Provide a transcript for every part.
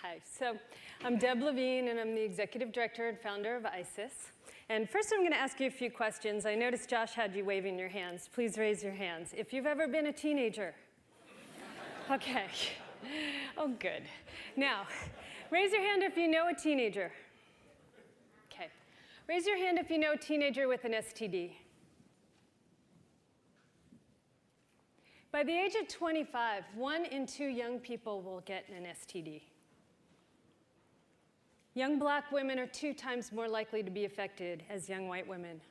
Hi. So I'm Deb Levine, and I'm the executive director and founder of ISIS. And first, I'm going to ask you a few questions. I noticed Josh had you waving your hands. Please raise your hands. If you've ever been a teenager. Okay. Oh, good. Now, raise your hand if you know a teenager. Okay. Raise your hand if you know a teenager with an STD. By the age of 25, 1 in 2 young people will get an STD. Young black women are 2 times more likely to be affected as young white women.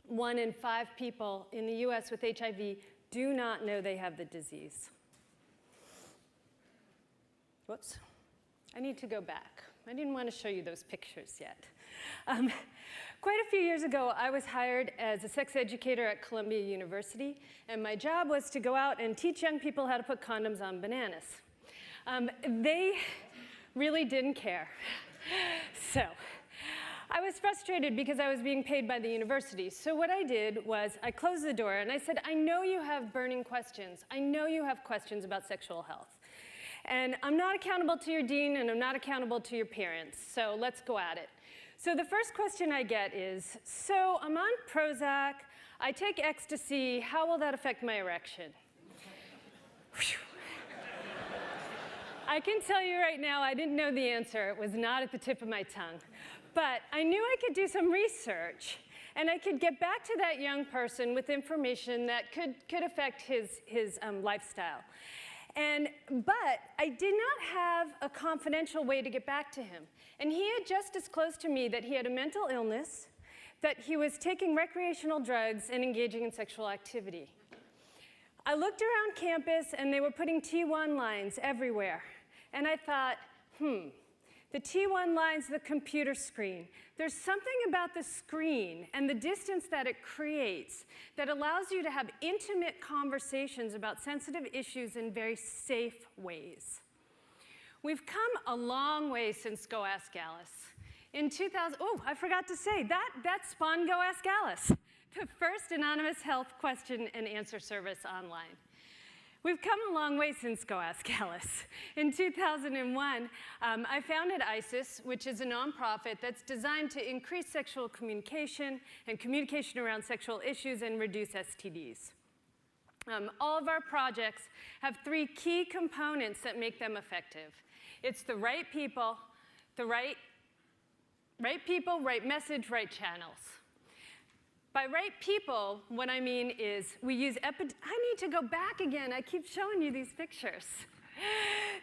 1 in 5 people in the US with HIV do not know they have the disease. Whoops. I need to go back. I didn't want to show you those pictures yet. Quite a few years ago, I was hired as a sex educator at Columbia University, and my job was to go out and teach young people how to put condoms on bananas. They really didn't care. So I was frustrated because I was being paid by the university. So what I did was I closed the door and I said, I know you have burning questions. I know you have questions about sexual health. And I'm not accountable to your dean, and I'm not accountable to your parents, so let's go at it. So the first question I get is, so I'm on Prozac, I take ecstasy, how will that affect my erection? I can tell you right now, I didn't know the answer. It was not at the tip of my tongue. But I knew I could do some research, and I could get back to that young person with information that could affect his lifestyle. But I did not have a confidential way to get back to him. And he had just disclosed to me that he had a mental illness, that he was taking recreational drugs and engaging in sexual activity. I looked around campus, and they were putting T1 lines everywhere. And I thought, the T1 line's the computer screen. There's something about the screen and the distance that it creates that allows you to have intimate conversations about sensitive issues in very safe ways. We've come a long way since Go Ask Alice. In 2000, I forgot to say, that spawned Go Ask Alice, the first anonymous health question and answer service online. We've come a long way since Go Ask Alice. In 2001, I founded ISIS, which is a nonprofit that's designed to increase sexual communication and communication around sexual issues and reduce STDs. All of our projects have 3 key components that make them effective. It's the right people, right message, right channels. By right people, what I mean is we use I need to go back again. I keep showing you these pictures.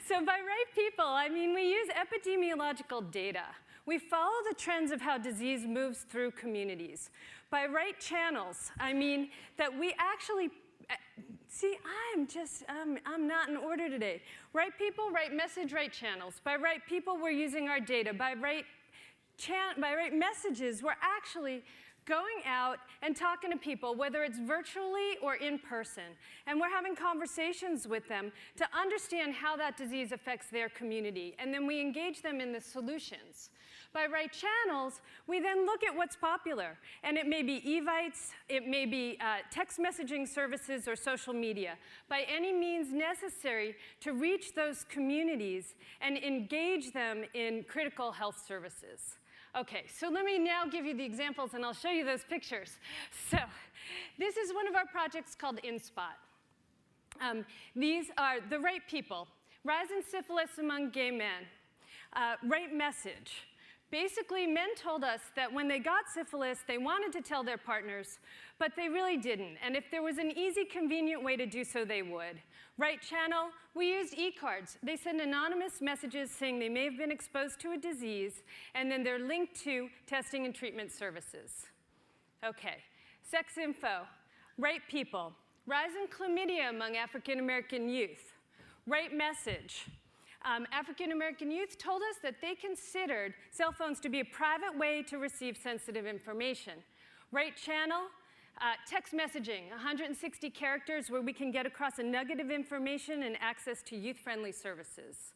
So by right people, I mean we use epidemiological data. We follow the trends of how disease moves through communities. By right channels, I mean that we actually, see, I'm not in order today. Right people, right message, right channels. By right people, we're using our data. By right messages, we're actually going out and talking to people, whether it's virtually or in person. And we're having conversations with them to understand how that disease affects their community. And then we engage them in the solutions. By right channels, we then look at what's popular. And it may be evites, it may be text messaging services or social media. By any means necessary to reach those communities and engage them in critical health services. Okay, so let me now give you the examples, and I'll show you those pictures. So this is one of our projects called InSpot. These are the right people. Rise in syphilis among gay men. Right message. Basically, men told us that when they got syphilis, they wanted to tell their partners, but they really didn't. And if there was an easy, convenient way to do so, they would. Right channel, we used e-cards. They send anonymous messages saying they may have been exposed to a disease, and then they're linked to testing and treatment services. Okay, sex info, right people. Rise in chlamydia among African-American youth. Right message. African-American youth told us that they considered cell phones to be a private way to receive sensitive information. Right channel, text messaging, 160 characters where we can get across a nugget of information and access to youth-friendly services.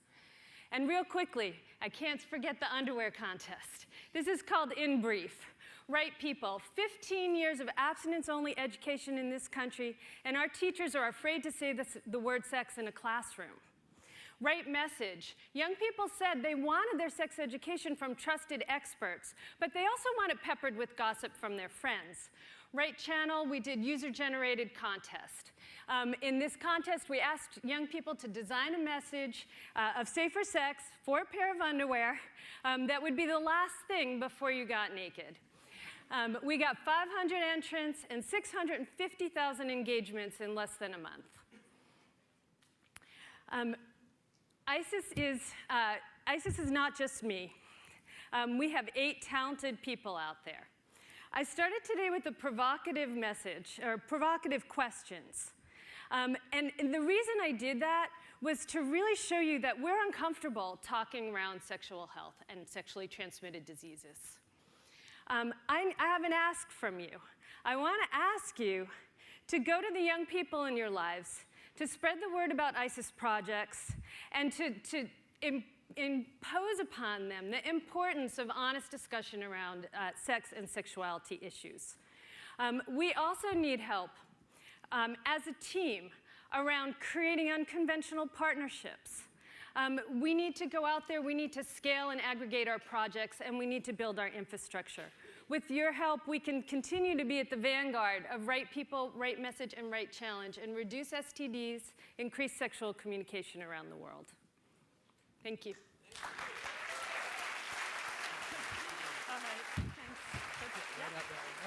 And real quickly, I can't forget the underwear contest. This is called In Brief. Right people, 15 years of abstinence-only education in this country, and our teachers are afraid to say the word sex in a classroom. Right message. Young people said they wanted their sex education from trusted experts, but they also want it peppered with gossip from their friends. Right channel, we did user-generated contest. In this contest, we asked young people to design a message of safer sex for a pair of underwear that would be the last thing before you got naked. We got 500 entrants and 650,000 engagements in less than a month. ISIS is not just me. We have 8 talented people out there. I started today with a provocative message, or provocative questions. And the reason I did that was to really show you that we're uncomfortable talking around sexual health and sexually transmitted diseases. I have an ask from you. I want to ask you to go to the young people in your lives, to spread the word about ISIS projects, and to impose upon them the importance of honest discussion around sex and sexuality issues. We also need help as a team around creating unconventional partnerships. We need to go out there, we need to scale and aggregate our projects, and we need to build our infrastructure. With your help, we can continue to be at the vanguard of right people, right message, and right challenge, and reduce STDs, increase sexual communication around the world. Thank you. All right, thanks.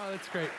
Oh, that's great.